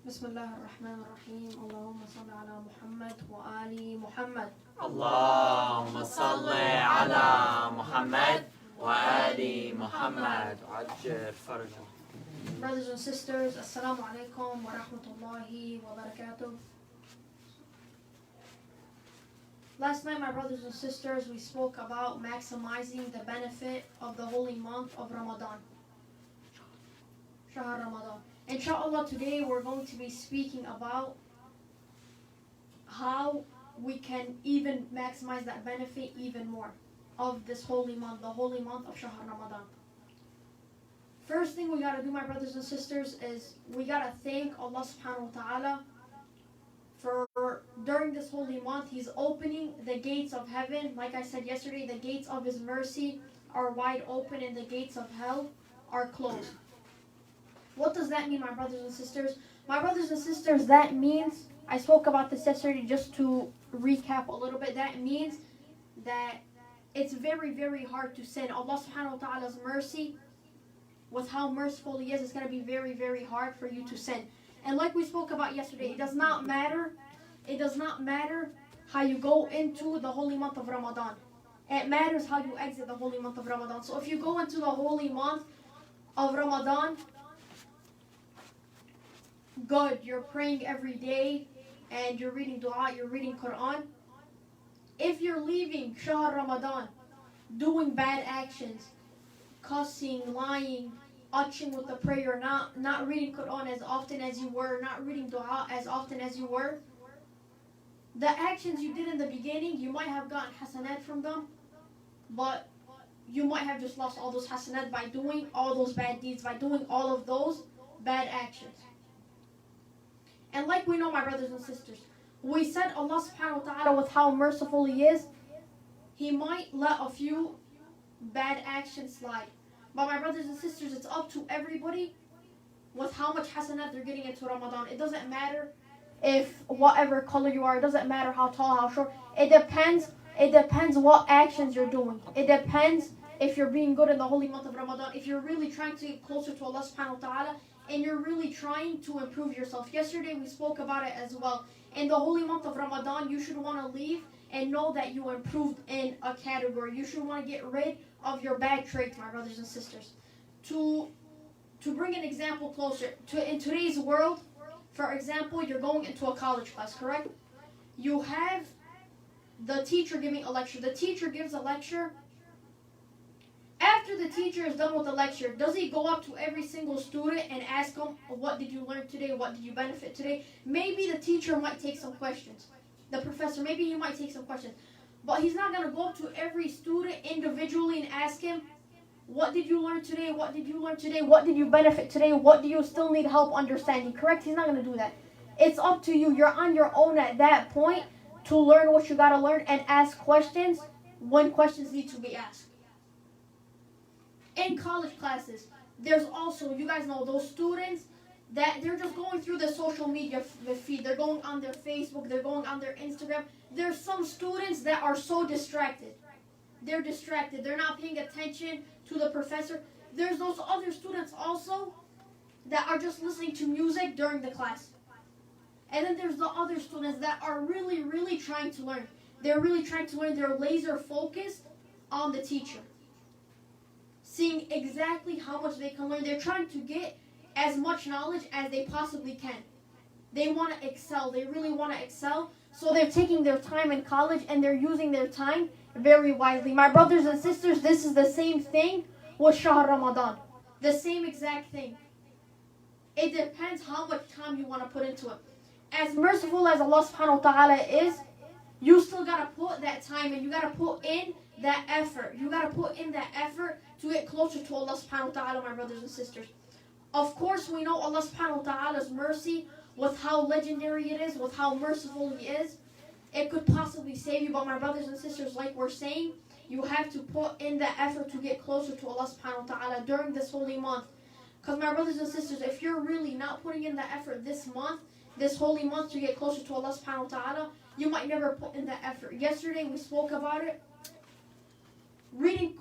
بسم الله الرحمن الرحيم اللهم صل على محمد وآل محمد اللهم صل على محمد وآل محمد عجل فرجه. Brothers and sisters, Assalamu alaikum wa rahmatullahi wa barakatuh. Last night, my brothers and sisters, we spoke about maximizing the benefit of the holy month of Ramadan. Shahr Ramadan. Inshallah, today we're going to be speaking about how we can even maximize that benefit even more of this holy month, the holy month of Shahr Ramadan. First thing we got to do, my brothers and sisters, is we got to thank Allah subhanahu wa ta'ala for during this holy month, He's opening the gates of heaven. Like I said yesterday, the gates of His mercy are wide open and the gates of hell are closed. What does that mean, my brothers and sisters? My brothers and sisters, that means, I spoke about this yesterday just to recap a little bit, that means that it's very, very hard to sin. Allah subhanahu wa ta'ala's mercy, with how merciful He is, it's going to be very, very hard for you to sin. And like we spoke about yesterday, it does not matter how you go into the holy month of Ramadan. It matters how you exit the holy month of Ramadan. So if you go into the holy month of Ramadan, good, you're praying every day and you're reading dua, you're reading Quran. If you're leaving Shahr Ramadan doing bad actions, cussing, lying, utching with the prayer, not reading Quran as often as you were, not reading dua as often as you were, the actions you did in the beginning, you might have gotten hasanat from them, but you might have just lost all those hasanat by doing all those bad deeds, by doing all of those bad actions. And like we know, my brothers and sisters, we said Allah subhanahu wa ta'ala, with how merciful He is, He might let a few bad actions slide. But my brothers and sisters, it's up to everybody with how much hasanat they're getting into Ramadan. It doesn't matter if whatever color you are, it doesn't matter how tall, how short. It depends what actions you're doing. It depends if you're being good in the holy month of Ramadan, if you're really trying to get closer to Allah subhanahu wa ta'ala, and you're really trying to improve yourself. Yesterday we spoke about it as well. In the holy month of Ramadan, you should want to leave and know that you improved in a category. You should want to get rid of your bad traits, my brothers and sisters. To bring an example closer, in today's world, for example, you're going into a college class, correct? You have the teacher giving a lecture. The teacher gives a lecture. After the teacher is done with the lecture, does he go up to every single student and ask them, what did you learn today? What did you benefit today? Maybe the teacher might take some questions. The professor, maybe he might take some questions. But he's not going to go up to every student individually and ask him, what did you learn today? What did you learn today? What did you benefit today? What do you still need help understanding? Correct? He's not going to do that. It's up to you. You're on your own at that point to learn what you got to learn and ask questions when questions need to be asked. In college classes, there's also, you guys know, those students that they're just going through the social media feed. They're going on their Facebook. They're going on their Instagram. There's some students that are so distracted. They're distracted. They're not paying attention to the professor. There's those other students also that are just listening to music during the class. And then there's the other students that are really, really trying to learn. They're really trying to learn. They're laser focused on the teacher, seeing exactly how much they can learn. They're trying to get as much knowledge as they possibly can. They want to excel. They really want to excel. So they're taking their time in college and they're using their time very wisely. My brothers and sisters, this is the same thing with Shahr Ramadan. The same exact thing. It depends how much time you want to put into it. As merciful as Allah subhanahu wa ta'ala is, you still got to put that time and you got to put in that effort. You got to put in that effort to get closer to Allah subhanahu wa ta'ala, my brothers and sisters. Of course, we know Allah subhanahu wa ta'ala's mercy, with how legendary it is, with how merciful He is. It could possibly save you, but my brothers and sisters, like we're saying, you have to put in the effort to get closer to Allah subhanahu wa ta'ala during this holy month. Because my brothers and sisters, if you're really not putting in the effort this month, this holy month, to get closer to Allah subhanahu wa ta'ala, you might never put in the effort. Yesterday we spoke about it. Reading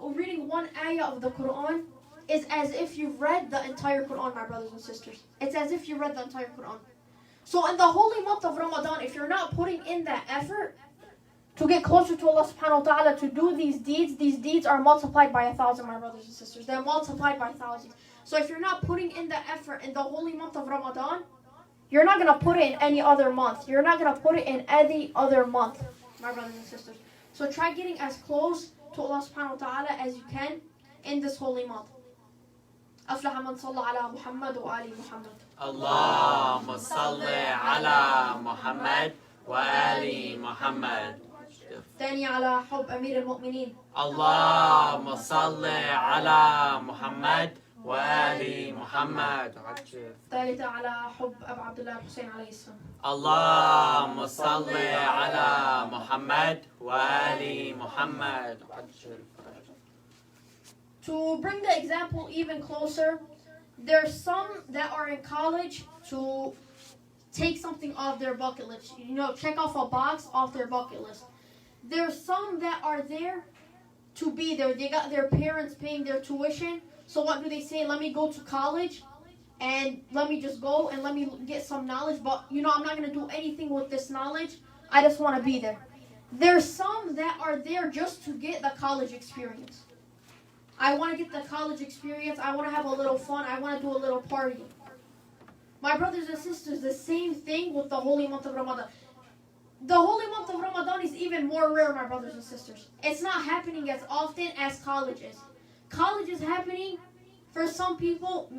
one ayah of the Quran is as if you've read the entire Quran, my brothers and sisters. It's as if you read the entire Quran. So in the holy month of Ramadan, if you're not putting in that effort to get closer to Allah subhanahu wa ta'ala, to do these deeds are multiplied by 1,000, my brothers and sisters. They're multiplied by thousands. So if you're not putting in the effort in the holy month of Ramadan, you're not going to put it in any other month. You're not going to put it in any other month, my brothers and sisters. So try getting as close to Allah subhanahu wa ta'ala as you can in this holy month. أفلح من صلى على محمد وآل محمد. اللهم صل على محمد وآل محمد. ثاني على حب أمير المؤمنين. اللهم صل على محمد وآل محمد. ثالثة على حب أبو عبد الله الحسين عليه السلام. اللهم صل على محمد وآل محمد. To bring the example even closer, there's some that are in college to take something off their bucket list. Check off a box off their bucket list. There's some that are there to be there. They got their parents paying their tuition. So what do they say? Let me go to college and let me just go and let me get some knowledge. But, I'm not going to do anything with this knowledge. I just want to be there. There's some that are there just to get the college experience. I want to get the college experience. I want to have a little fun. I want to do a little party. My brothers and sisters, the same thing with the holy month of Ramadan. The holy month of Ramadan is even more rare, my brothers and sisters. It's not happening as often as college is. College is happening for some people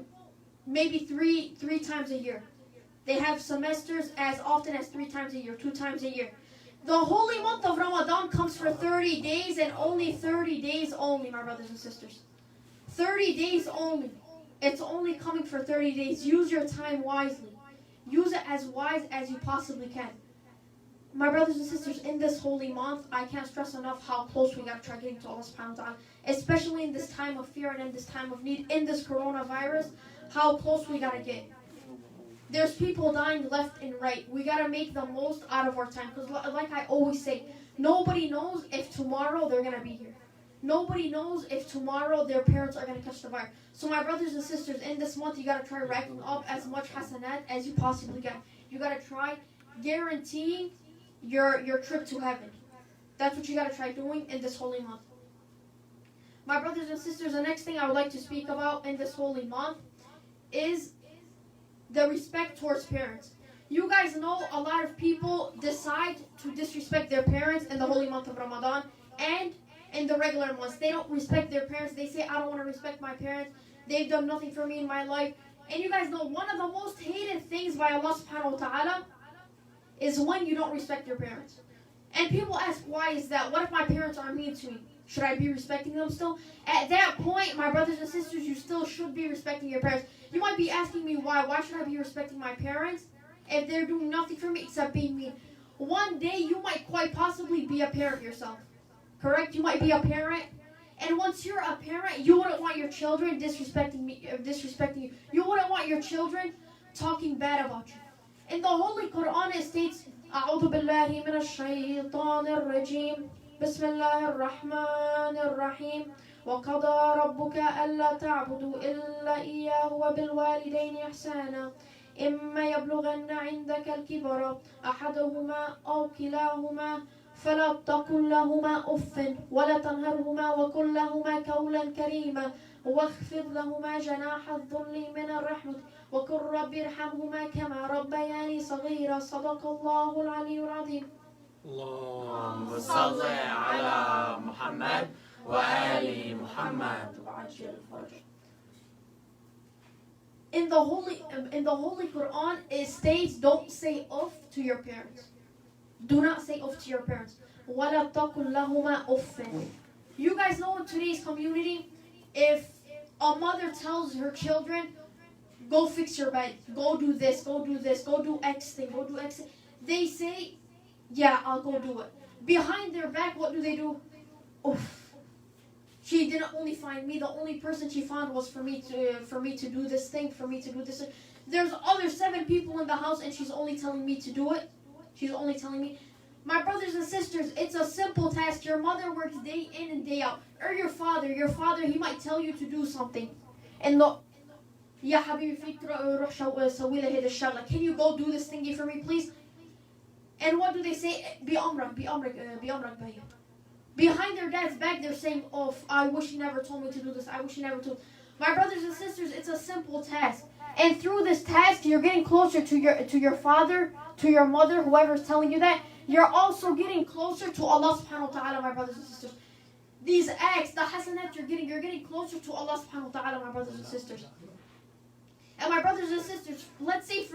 maybe three times a year. They have semesters as often as 3 times a year, 2 times a year. The holy month of Ramadan comes for 30 days and only 30 days only, my brothers and sisters. 30 days only. It's only coming for 30 days. Use your time wisely. Use it as wise as you possibly can. My brothers and sisters, in this holy month, I can't stress enough how close we got to try getting to Allah subhanahu wa ta'ala. Especially in this time of fear and in this time of need, in this coronavirus, how close we got to get. There's people dying left and right. We got to make the most out of our time. Because like I always say, nobody knows if tomorrow they're going to be here. Nobody knows if tomorrow their parents are going to catch the virus. So my brothers and sisters, in this month, you got to try racking up as much hasanat as you possibly can. You got to try guaranteeing your trip to heaven. That's what you got to try doing in this holy month. My brothers and sisters, the next thing I would like to speak about in this holy month is the respect towards parents. You guys know a lot of people decide to disrespect their parents in the holy month of Ramadan and in the regular months. They don't respect their parents. They say, I don't want to respect my parents. They've done nothing for me in my life. And you guys know one of the most hated things by Allah subhanahu wa ta'ala is when you don't respect your parents. And people ask, why is that? What if my parents are mean to me? Should I be respecting them still? At that point, my brothers and sisters, you still should be respecting your parents. You might be asking me why. Why should I be respecting my parents if they're doing nothing for me except being mean? One day, you might quite possibly be a parent yourself. Correct? You might be a parent. And once you're a parent, you wouldn't want your children disrespecting you. You wouldn't want your children talking bad about you. In the Holy Quran, it states, أعوذ بالله من الشيطان الرجيم بسم الله الرحمن الرحيم وقضى ربك ألا تعبدوا إلا إياه وبالوالدين إحسانا إما يبلغن عندك الكبر أحدهما أو كلاهما فلا تقل لهما أف ولا تنهرهما وقل لهما قولا كريما واخفض لهما جناح الذل من الرحمة وقل رب ارحمهما كما ربياني صغيرا صدق الله العلي العظيم. اللهم صل على محمد وآل محمد. In the Holy Quran, it states, don't say uff to your parents. Do not say uff to your parents. وَلَا تَقُلْ لَهُمَا أُفٍّ. You guys know in today's community, if a mother tells her children, go fix your bed, go do this, go do this, go do X thing, go do X thing, they say, yeah, I'll go do it. Behind their back, what do? Oof. She didn't only find me. The only person she found was for me to do this thing, for me to do this. There's other 7 people in the house, and she's only telling me to do it. She's only telling me. My brothers and sisters, it's a simple task. Your mother works day in and day out. Or your father, he might tell you to do something. And يا حبيبي فيك روح سوي لي هيدا الشغلة. Can you go do this thingy for me please? And what do they say? بأمرك بهي. Behind their dad's back, they're saying, "Oh, I wish he never told me to do this. I wish he never told." My brothers and sisters, it's a simple task, and through this task, you're getting closer to your father, to your mother, whoever's telling you that. You're also getting closer to Allah Subhanahu wa Taala, my brothers and sisters. These acts, the hasanat you're getting closer to Allah Subhanahu wa Taala, my brothers and sisters. And my brothers and sisters, let's say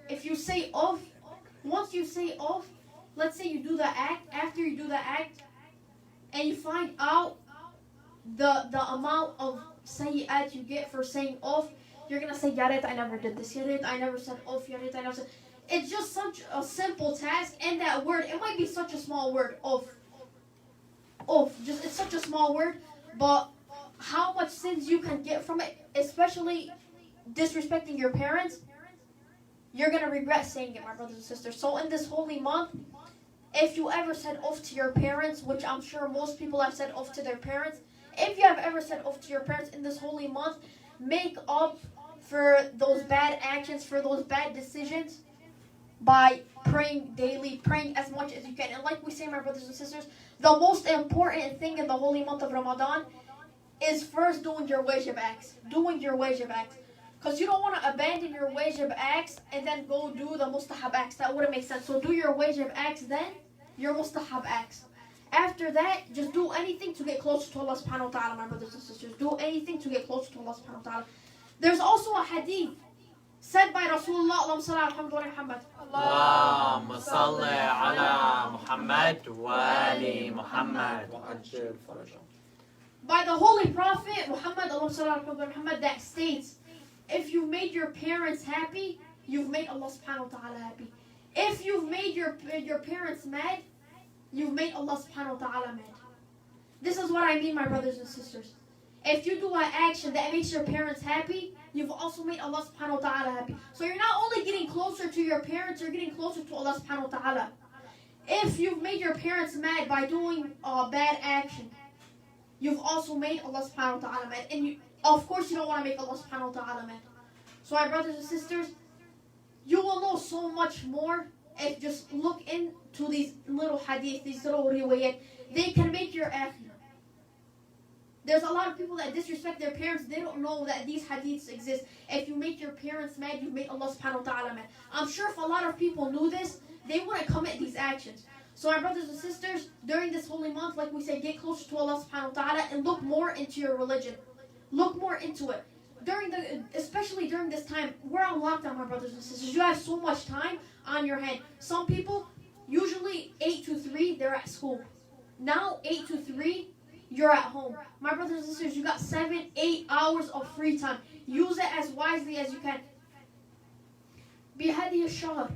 if you say off, once you say off, let's say you do the act. After you do the act, and you find out the amount of sayyat you get for saying off, you're gonna say, Ya Ret, I never did this. Ya Ret, I never said off. Ya Ret, I never said. It's just such a simple task, and that word, it might be such a small word, off. Just it's such a small word, but how much sins you can get from it, especially disrespecting your parents, you're gonna regret saying it, my brothers and sisters. So in this holy month, if you ever said off to your parents, which I'm sure most people have said off to their parents, if you have ever said off to your parents in this holy month, make up for those bad actions, for those bad decisions, by praying daily, praying as much as you can. And like we say, my brothers and sisters, the most important thing in the holy month of Ramadan is first doing your wajib acts. Because you don't want to abandon your wajib acts and then go do the mustahab acts. That wouldn't make sense. So do your wajib acts, then your mustahab acts. After that, just do anything to get closer to Allah subhanahu wa ta'ala, my brothers and sisters. Do anything to get closer to Allah subhanahu wa ta'ala. There's also a hadith said by Rasulullah, اللهم صل على محمد وآل محمد وعجل فرجهم. By the Holy Prophet Muhammad, that states, if you made your parents happy, you've made Allah subhanahu wa ta'ala happy. If you've made your parents mad, you've made Allah subhanahu wa ta'ala mad. This is what I mean, my brothers and sisters. If you do an action that makes your parents happy, you've also made Allah subhanahu wa ta'ala happy. So you're not only getting closer to your parents, you're getting closer to Allah subhanahu wa ta'ala. If you've made your parents mad by doing a bad action, you've also made Allah subhanahu wa ta'ala mad. And of course you don't want to make Allah subhanahu wa ta'ala mad. So my brothers and sisters, you will know so much more if just look into these little hadith, these little riwayat. They can make your akhirah. There's a lot of people that disrespect their parents. They don't know that these hadiths exist. If you make your parents mad, you make Allah subhanahu wa ta'ala mad. I'm sure if a lot of people knew this, they wouldn't commit these actions. So my brothers and sisters, during this holy month, like we say, get closer to Allah subhanahu wa ta'ala and look more into your religion. Look more into it. Especially during this time, we're on lockdown, my brothers and sisters. You have so much time on your hand. Some people, usually 8 to 3, they're at school. Now 8 to 3, you're at home. My brothers and sisters, you got 7-8 hours of free time. Use it as wisely as you can. بهذه الشهر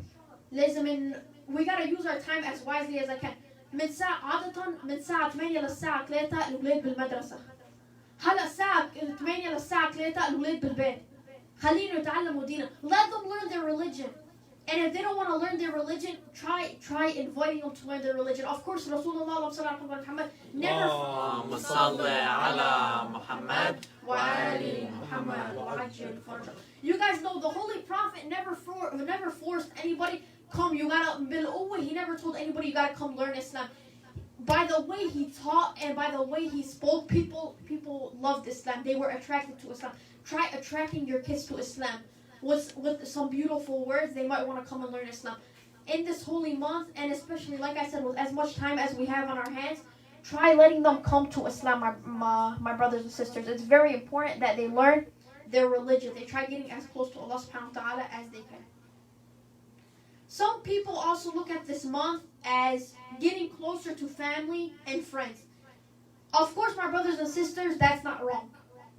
لازم we gotta use our time as wisely as I can. من الساعة 8 للساعة 3 الأولاد بالمدرسة. هلا الساعة 8 للساعة 3 الأولاد بالبيت. خليهم يتعلموا دينهم. Let them learn their religion. And if they don't want to learn their religion, try inviting them to learn their religion. Of course, Rasulullah never. اللهم صل على محمد وآل محمد. You guys know the Holy Prophet never forced anybody. Come, you gotta bil He never told anybody you gotta come learn Islam. By the way he taught and by the way he spoke, people loved Islam. They were attracted to Islam. Try attracting your kids to Islam with some beautiful words. They might want to come and learn Islam. In this holy month, and especially, like I said, with as much time as we have on our hands, try letting them come to Islam, my brothers and sisters. It's very important that they learn their religion. They try getting as close to Allah subhanahu wa ta'ala as they can. Some people also look at this month as getting closer to family and friends. Of course, my brothers and sisters, that's not wrong.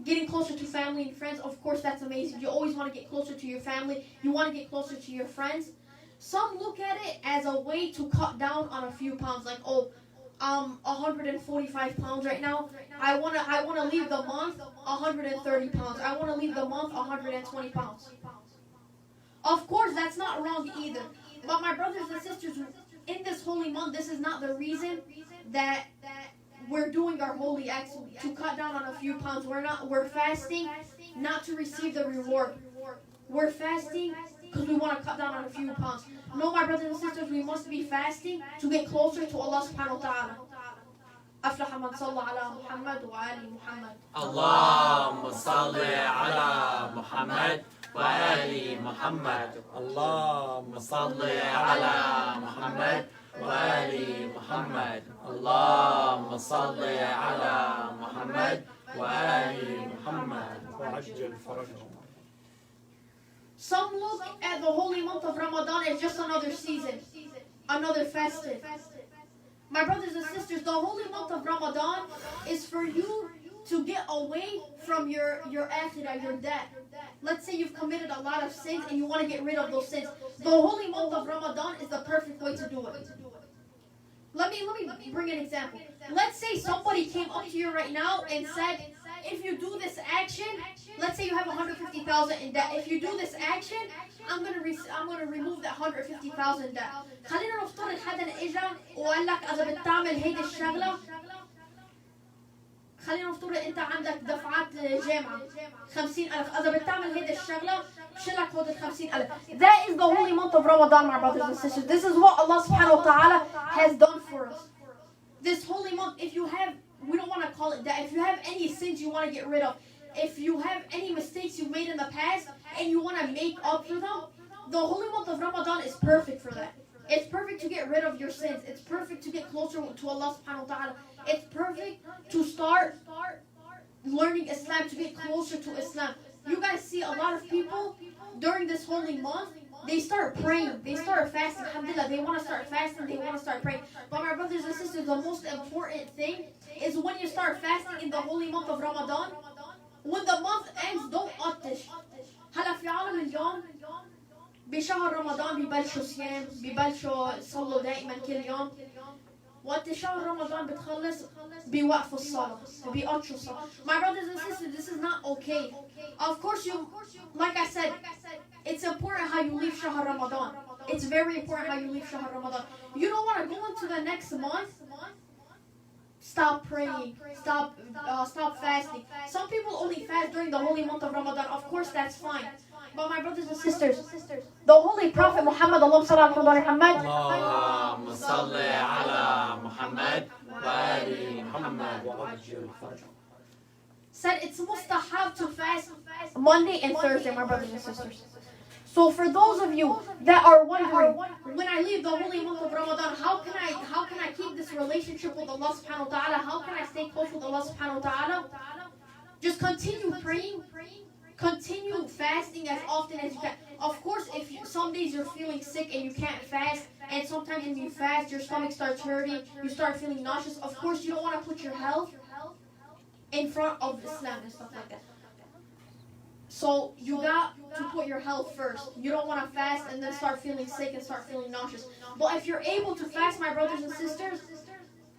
Getting closer to family and friends, of course, that's amazing. You always want to get closer to your family. You want to get closer to your friends. Some look at it as a way to cut down on a few pounds. Like, oh, I'm 145 pounds right now. I wanna leave the month 130 pounds. I want to leave the month 120 pounds. Of course, that's not wrong either. But my brothers and sisters, in this holy month, this is not the reason that we're doing our holy acts to cut down on a few pounds. We're fasting not to receive the reward. We're fasting because we want to cut down on a few pounds. No, my brothers and sisters, we must be fasting to get closer to Allah subhanahu wa ta'ala. أفلح من صلى على محمد وآل محمد. اللهم صل على محمد وآل محمد. اللهم صل على محمد وآل محمد. اللهم صل على محمد وآل محمد وعجل فرجهم. Some look at the holy month of Ramadan as just another season, another festive. My brothers and sisters, the holy month of Ramadan is for you to get away from your akhirah, your debt. Let's say you've committed a lot of sins and you want to get rid of those sins. The holy month of Ramadan is the perfect way to do it. Let me bring an example. Let's say somebody came up to you right now and said, if you do this action, let's say you have 150,000 in debt. If you do this action, I'm gonna remove that 150,000 debt. خلينا نفترض حدا اجى وقال لك اذا بتعمل هيدي الشغله، خلينا نفترض انت عندك دفعات جامعه 50,000، اذا بتعمل هيدي الشغله شلك هود ال 50,000. That is the holy month of Ramadan, my brothers and sisters. This is what Allah subhanahu wa ta'ala has done for us. This holy month, if you have, we don't want to call it that, if you have any sins you want to get rid of, if you have any mistakes you made in the past and you want to make up for them, the holy month of Ramadan is perfect for that. It's perfect to get rid of your sins. It's perfect to get closer to Allah subhanahu wa ta'ala. It's perfect to start learning Islam, to get closer to Islam. You guys see a lot of people during this holy month, they start praying, they start fasting, alhamdulillah, they want to start fasting, they want to start praying. But my brothers and sisters, the most important thing is when you start fasting in the holy month of Ramadan, when the month ends, don't قطش. هلا في عالم اليوم بشهر رمضان ببلشوا صيام، ببلشوا يصلوا دائما كل يوم. وقت شهر رمضان بتخلص بيوقفوا الصلاة، بيقطشوا الصلاة. My brothers and sisters, this is not okay. Of course, like I said, it's important how you leave شهر Ramadan. It's very important how you leave شهر Ramadan. You don't want to go into the next month, stop praying, stop fasting. Some people only fast during the holy month of Ramadan. Of course, that's fine. But my brothers and sisters, the Holy Prophet Muhammad, Allahumma salli ala Muhammad, اللهم صل على محمد وآل محمد, said it's mustahab to fast Monday and Thursday, my brothers and sisters. So for those of you that are wondering, when I leave the holy month of Ramadan, how can I keep this relationship with Allah subhanahu wa ta'ala? How can I stay close with Allah subhanahu wa ta'ala? Just continue praying, continue fasting as often as you can. Of course, some days you're feeling sick and you can't fast, and sometimes when you fast, your stomach starts hurting, you start feeling nauseous. Of course, you don't want to put your health in front of Islam and stuff like that. So you got to put your health first. You don't want to fast and then start feeling sick and start feeling nauseous. But if you're able to fast, my brothers and sisters,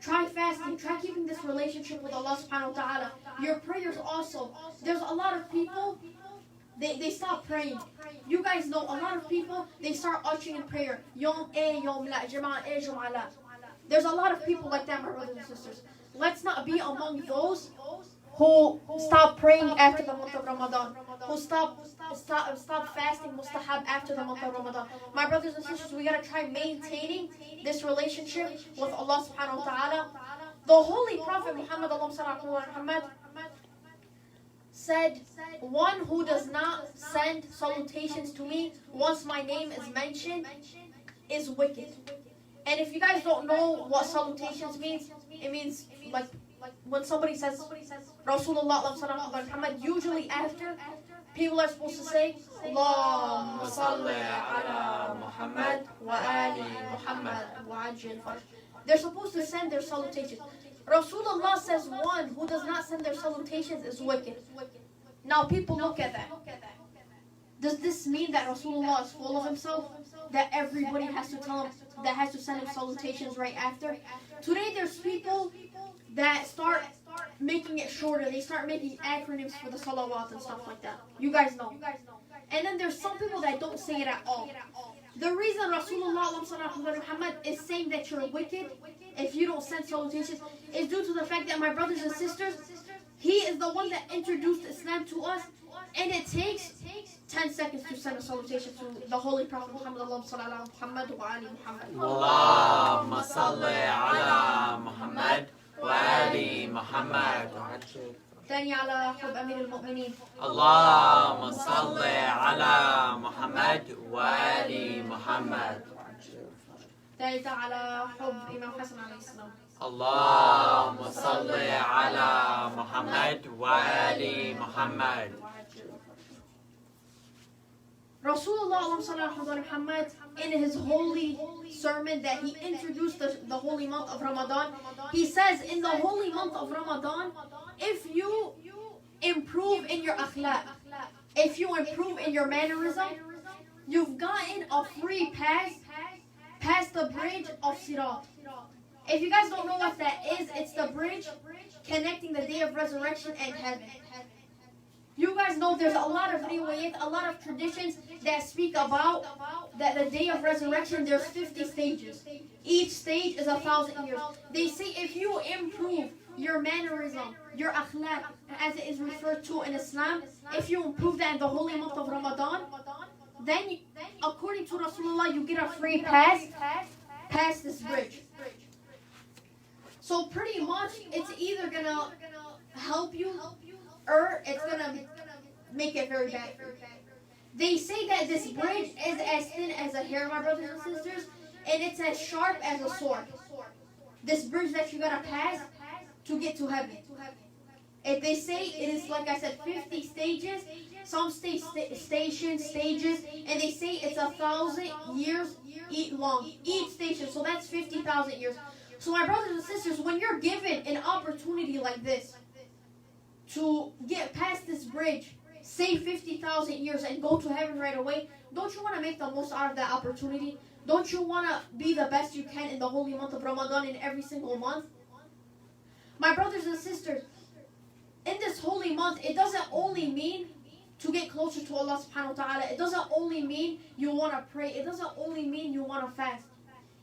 try fasting. Try keeping this relationship with Allah subhanahu wa ta'ala. Your prayers also. There's a lot of people, they stop praying. You guys know a lot of people, they start ushering in prayer. Yom yom la, Jum'ah Jum'ah la. There's a lot of people like that, my brothers and sisters. Let's not be among those who stop praying after the month of Ramadan, who stop fasting mustahab after the month of Ramadan. My brothers and sisters, we gotta try maintaining this relationship with Allah subhanahu wa ta'ala. The Holy Prophet Muhammad, Muhammad said, one who does not send salutations to me once my name is mentioned is wicked. And if you guys don't know what salutations means, it means like when somebody says Rasulullah Muhammad, usually after, people are supposed to say Allahumma salli ala Muhammad wa ali Muhammad wa ajil farj. They're supposed to send their salutations. Rasulullah says one who does not send their salutations is wicked. Now people look at that. Does this mean that Rasulullah is full of himself? That everybody has to tell him, that has to send him salutations right after? Today there's people that start making it shorter. They start making acronyms for the salawat and stuff like that. You guys know. And then there's some people that don't say it at all. The reason Rasulullah Muhammad is saying that you're wicked if you don't send salutations is due to the fact that, my brothers and sisters, he is the one that introduced Islam to us, And it takes 10 seconds to send a salutation to the Holy Prophet Muhammad. Allahumma salli ala Muhammad wa ali Muhammad. اللهم صل على محمد وآل محمد. ثاني على حب أمير المؤمنين. اللهم صل على محمد وآل محمد. ثالثا على حب إمام حسن عليه السلام. اللهم صل على محمد وآل محمد. Rasulullah Muhammad, in his holy sermon that he introduced the holy month of Ramadan, he says in the holy month of Ramadan, if you improve in your akhlaq, if you improve in your mannerism, you've gotten a free pass past the bridge of Salat. If you guys don't know what that is, it's the bridge connecting the day of resurrection and heaven. You guys know there's a lot of riwayat, a lot of traditions that speak about that the day of resurrection there's 50 stages. Each stage is 1,000 years. They say if you improve your mannerism, your akhlaq, as it is referred to in Islam, if you improve that in the holy month of Ramadan, then according to Rasulullah, you get a free pass past this bridge. So pretty much, it's either gonna help you or it's gonna make it very bad. They say that this bridge is as thin as a hair, my brothers and sisters, and it's as sharp as a sword. This bridge that you gotta pass to get to heaven. If they say it is, like I said, 50 stages, some stages, and they say it's 1,000 years long, each station. So that's 50,000 years. So my brothers and sisters, when you're given an opportunity like this to get past this bridge, say 50,000 years and go to heaven right away, don't you want to make the most out of that opportunity? Don't you want to be the best you can in the holy month of Ramadan in every single month? My brothers and sisters, in this holy month, it doesn't only mean to get closer to Allah subhanahu wa ta'ala. It doesn't only mean you want to pray. It doesn't only mean you want to fast.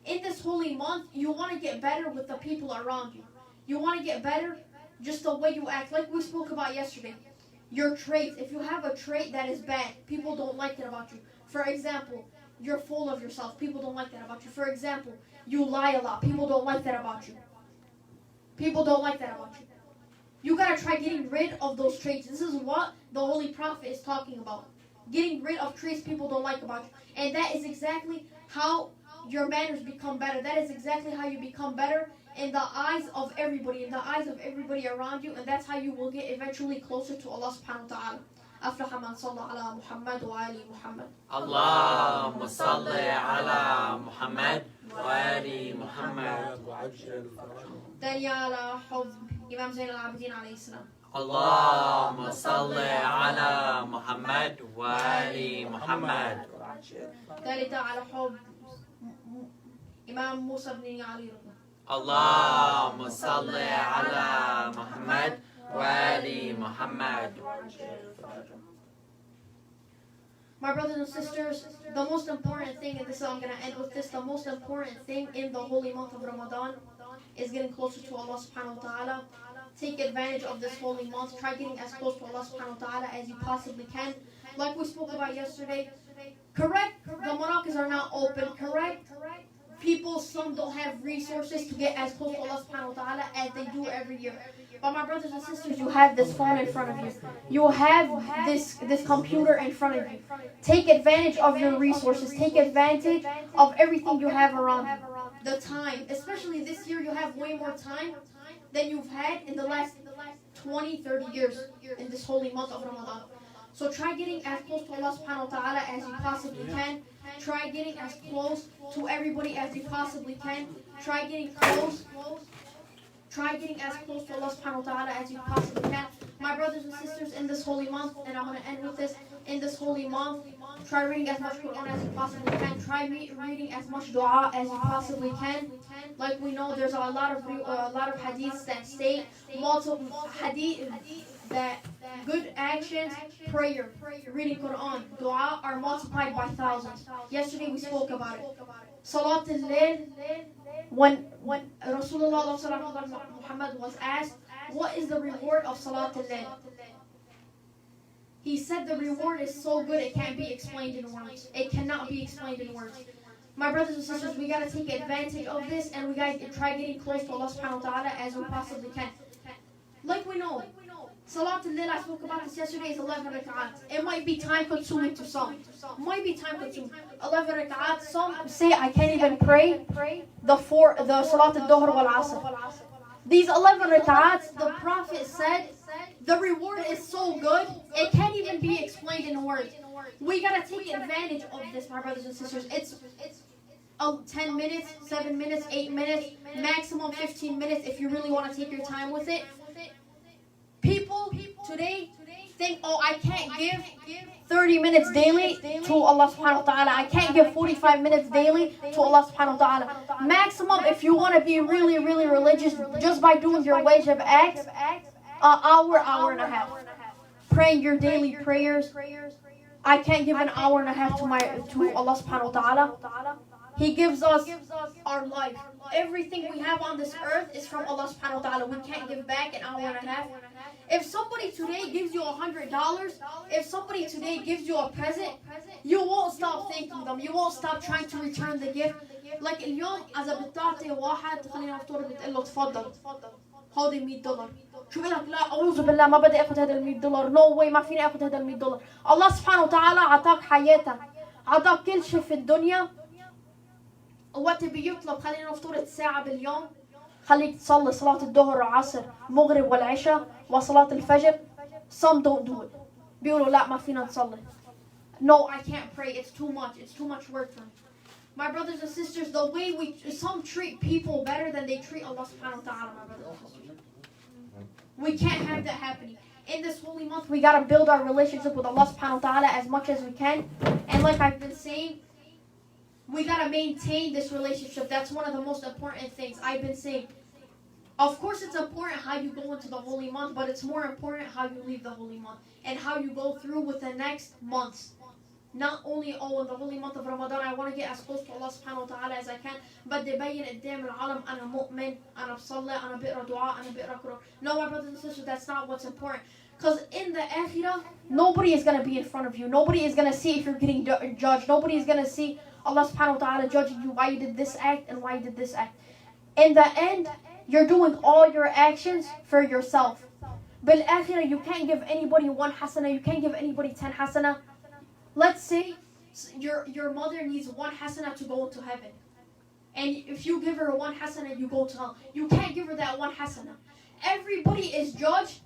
In this holy month, you want to get better with the people around you. You want to get better just the way you act. Like we spoke about yesterday. Your traits. If you have a trait that is bad, people don't like that about you. For example, you're full of yourself. People don't like that about you. For example, you lie a lot. People don't like that about you. People don't like that about you. You gotta try getting rid of those traits. This is what the Holy Prophet is talking about. Getting rid of traits people don't like about you. And that is exactly how your manners become better. That is exactly how you become better in the eyes of everybody, in the eyes of everybody around you. And that's how you will get eventually closer to Allah subhanahu wa ta'ala. أفلح من صلى على محمد وآل محمد. اللهم صل على محمد وآل محمد. ثانية على حب إمام زين العابدين عليه السلام. اللهم صل على محمد وآل محمد. ثالثة على حب إمام موسى بن علي. اللهم صل على محمد وآل محمد. My brothers and sisters, the most important thing, and this I'm going to end with this, the most important thing in the holy month of Ramadan is getting closer to Allah subhanahu wa ta'ala. Take advantage of this holy month. Try getting as close to Allah subhanahu wa ta'ala as you possibly can. Like we spoke about yesterday, correct, the marakas are not open, correct? People, some don't have resources to get as close to Allah subhanahu wa ta'ala as they do every year. But my brothers and sisters, you have this phone in front of you. You have this computer in front of you. Take advantage of your resources. Take advantage of everything you have around you. The time, especially this year, you have way more time than you've had in the last 20, 30 years in this holy month of Ramadan. So try getting as close to Allah subhanahu wa ta'ala as you possibly can. Try getting as close to everybody as you possibly can. Try getting close. Try getting as close to Allah subhanahu wa ta'ala as you possibly can. My brothers and sisters, in this holy month, and I'm going to end with this, in this holy month, try reading as much Quran as you possibly can. Try reading as much dua as you possibly can. Like we know, there's a lot of hadiths that state multiple hadith that good actions, prayer, reading Quran, dua are multiplied by thousands. Yesterday we spoke about it. Salat al-Layl, when Rasulullah Muhammad was asked, what is the reward of Salat al-Layl? He said the reward is so good it can't be explained in words. It cannot be explained in words. My brothers and sisters, we gotta take advantage of this, and we gotta try getting close to Allah subhanahu wa ta'ala as we possibly can. Like we know, Salat al-Layl, I spoke about this yesterday, is 11 rak'at. It might be time consuming to some. Might be time consuming. 11 rak'at. Some say I can't even pray the Salat al-Dhuhr wal-Asr. These 11 rak'ats, the Prophet said, the reward is so good, it can't even be explained in words. We gotta take advantage of this, my brothers and sisters. It's 10 minutes, 7 minutes, 8 minutes, maximum 15 minutes if you really want to take your time with it. People today think, oh, I can't give 30 minutes daily to Allah subhanahu wa ta'ala. I can't give 45 minutes daily to Allah subhanahu wa ta'ala. Maximum, if you want to be really, really religious, just by doing your wajib acts, an hour and a half. Praying your daily prayers. I can't give an hour and a half to Allah subhanahu wa ta'ala. He gives us our life. Everything we have on this earth is from Allah subhanahu wa ta'ala. We can't give back an hour and a half. If somebody today gives you $100, if somebody today gives you a present, you won't stop thanking them. You won't stop trying to return the gift. Like اليوم إذا بتعطي واحد خلينا نفترض بتقول له تفضل هودي $100. شو بقول لك لا أعوذ بالله ما بدي آخذ هذا $100. No way ما فيني آخذ هذا $100. الله سبحانه وتعالى عطاك حياتك. عطاك كل شيء في الدنيا. وقت بيطلب خلينا نفترض ساعة باليوم. خليك تصلي صلاة الظهر والعصر مغرب والعشاء وصلاة الفجر. Some don't do it. بيقولوا لا ما فينا نصلي. No, I can't pray. It's too much. It's too much work for me. My brothers and sisters, the way some treat people better than they treat Allah subhanahu wa ta'ala, my brothers and sisters. We can't have that happening. In this holy month, we gotta build our relationship with Allah subhanahu wa ta'ala as much as we can. And like I've been saying, we gotta maintain this relationship. That's one of the most important things I've been saying. Of course, it's important how you go into the holy month, but it's more important how you leave the holy month and how you go through with the next months. Not only, oh, in the holy month of Ramadan, I want to get as close to Allah subhanahu wa ta'ala as I can, but they bayin قدام العالم أنا مؤمن, أنا بصلي, أنا بقرأ دعاء, أنا بقرأ Quran. No, my brothers and sisters, that's not what's important. Because in the akhirah, nobody is going to be in front of you. Nobody is going to see if you're getting judged. Nobody is going to see Allah subhanahu wa ta'ala judging you why you did this act and why you did this act. In the end, you're doing all your actions for yourself. But akhirah, you can't give anybody 1 hasana. You can't give anybody 10 hasana. Let's say your mother needs 1 hasana to go to heaven. And if you give her 1 hasana, you go to hell. You can't give her that 1 hasana. Everybody is judged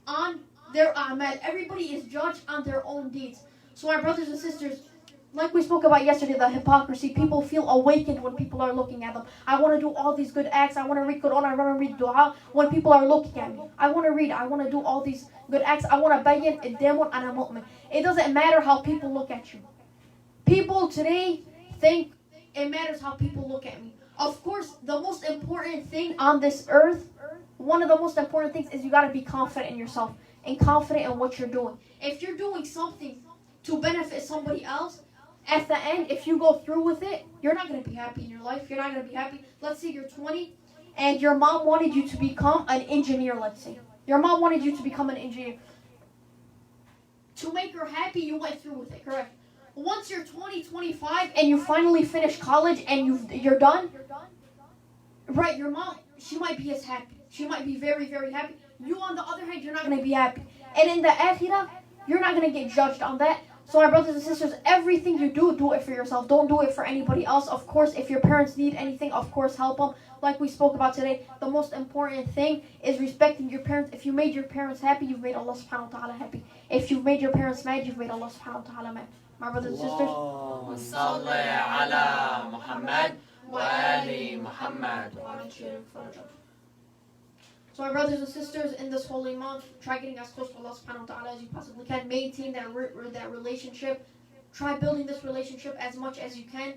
on their a'mal. Everybody is judged on their own deeds. So our brothers and sisters, like we spoke about yesterday, the hypocrisy. People feel awakened when people are looking at them. I want to do all these good acts. I want to read Quran. I want to read dua when people are looking at me. I want to read. I want to do all these good acts. I want to bayin قدامهم أنا مؤمن. It doesn't matter how people look at you. People today think it matters how people look at me. Of course, the most important thing on this earth, one of the most important things is you got to be confident in yourself and confident in what you're doing. If you're doing something to benefit somebody else, at the end, if you go through with it, you're not going to be happy in your life. You're not going to be happy. Let's say you're 20 and your mom wanted you to become an engineer, let's say. Your mom wanted you to become an engineer. To make her happy, you went through with it, correct? Once you're 20, 25, and you finally finish college and you're done, right, your mom, she might be as happy. She might be very, very happy. You, on the other hand, you're not going to be happy. And in the akhirah, you're not going to get judged on that. So my brothers and sisters, everything you do, do it for yourself. Don't do it for anybody else. Of course, if your parents need anything, of course, help them. Like we spoke about today, the most important thing is respecting your parents. If you made your parents happy, you've made Allah subhanahu wa ta'ala happy. If you've made your parents mad, you've made Allah subhanahu wa ta'ala mad. My brothers and sisters. اللهم صل على محمد وآل محمد. So my brothers and sisters, in this holy month, try getting as close to Allah subhanahu wa ta'ala as you possibly can. Maintain that relationship. Try building this relationship as much as you can.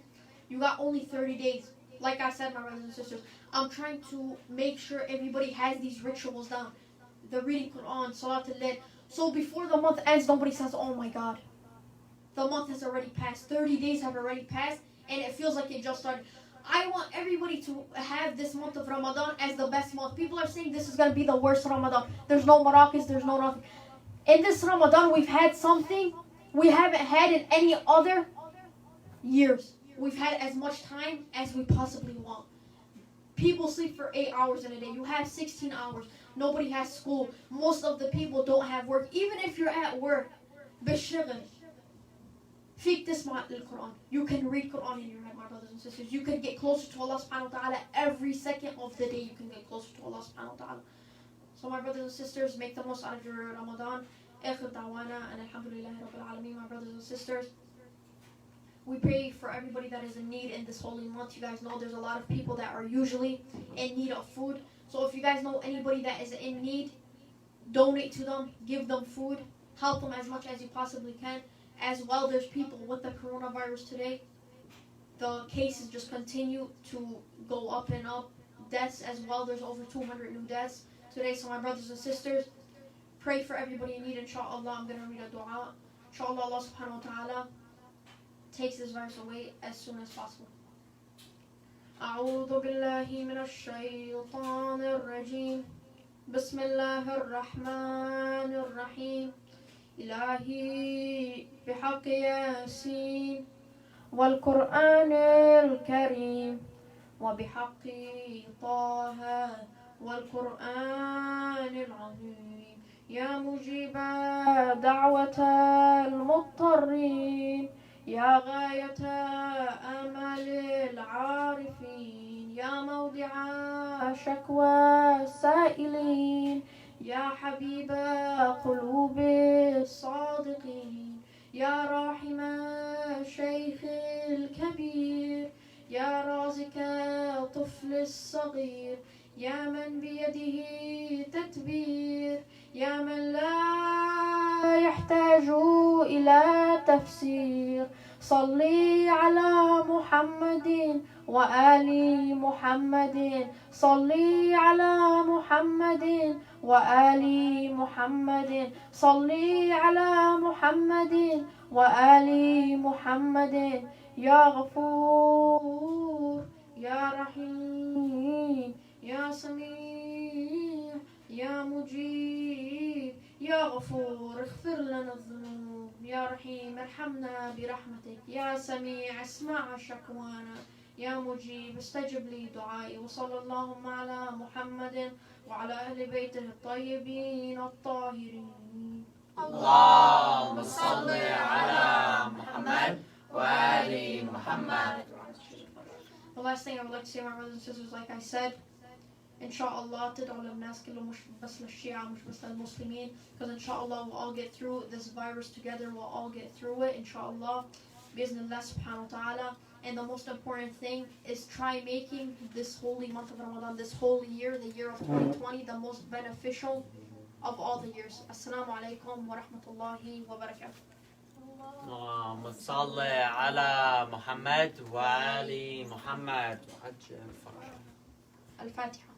You got only 30 days. Like I said, my brothers and sisters, I'm trying to make sure everybody has these rituals down. The reading Quran, Salat al-Layl. So before the month ends, nobody says, oh my God, the month has already passed. 30 days have already passed, and it feels like it just started. I want everybody to have this month of Ramadan as the best month. People are saying this is going to be the worst Ramadan. There's no maracas, there's no nothing. In this Ramadan, we've had something we haven't had in any other years. We've had as much time as we possibly want. People sleep for 8 hours in a day. You have 16 hours. Nobody has school. Most of the people don't have work. Even if you're at work, بالشغل فيك تسمع القرآن. You can read Quran in your head, my brothers and sisters. You can get closer to Allah subhanahu wa ta'ala every second of the day. You can get closer to Allah subhanahu wa ta'ala. So my brothers and sisters, make the most out of your Ramadan. آخر دعوانا and alhamdulillah rabbil alameen, my brothers and sisters. We pray for everybody that is in need in this holy month. You guys know there's a lot of people that are usually in need of food. So if you guys know anybody that is in need, donate to them, give them food, help them as much as you possibly can. As well, there's people with the coronavirus today. The cases just continue to go up and up. Deaths as well, there's over 200 new deaths today. So my brothers and sisters, pray for everybody in need. Inshallah, I'm going to read a dua. Inshallah, Allah subhanahu wa ta'ala takes this virus away as soon as possible. أعوذ بالله من الشيطان الرجيم بسم الله الرحمن الرحيم إلهي بحق ياسين والقرآن الكريم وبحق طه والقرآن العظيم يا مجيب دعوة المضطرين يا غاية آمال العارفين يا موضع شكوى السائلين يا حبيب قلوب الصادقين يا راحم الشيخ الكبير يا رازق الطفل الصغير يا من بيده تدبير يا من لا يحتاج إلى تفسير صلي على محمد وآل محمد صلي على محمد وآل محمد صلي على محمد وآل محمد يا غفور يا رحيم يا سميع يا مجيب يا غفور اغفر لنا الذنوب يا رحيم ارحمنا برحمتك يا سميع اسمع شكوانا يا مجيب استجب لي دعائي وصلى اللهم على محمد وعلى أهل بيته الطيبين الطاهرين اللهم صل على محمد وآل محمد. The last thing I would like to say, my brothers and sisters, like I said, inshallah تدعو للناس كلهم مش بس للشيعة مش بس للمسلمين, because inshallah we'll all get through this virus together, we'll all get through it inshallah بإذن subhanahu wa ta'ala. And the most important thing is try making this holy month of Ramadan, this holy year, the year of 2020, the most beneficial of all the years. Assalamu alaikum wa rahmatullahi wa barakatuh. اللهم صل على محمد وآل محمد. الفاتحة.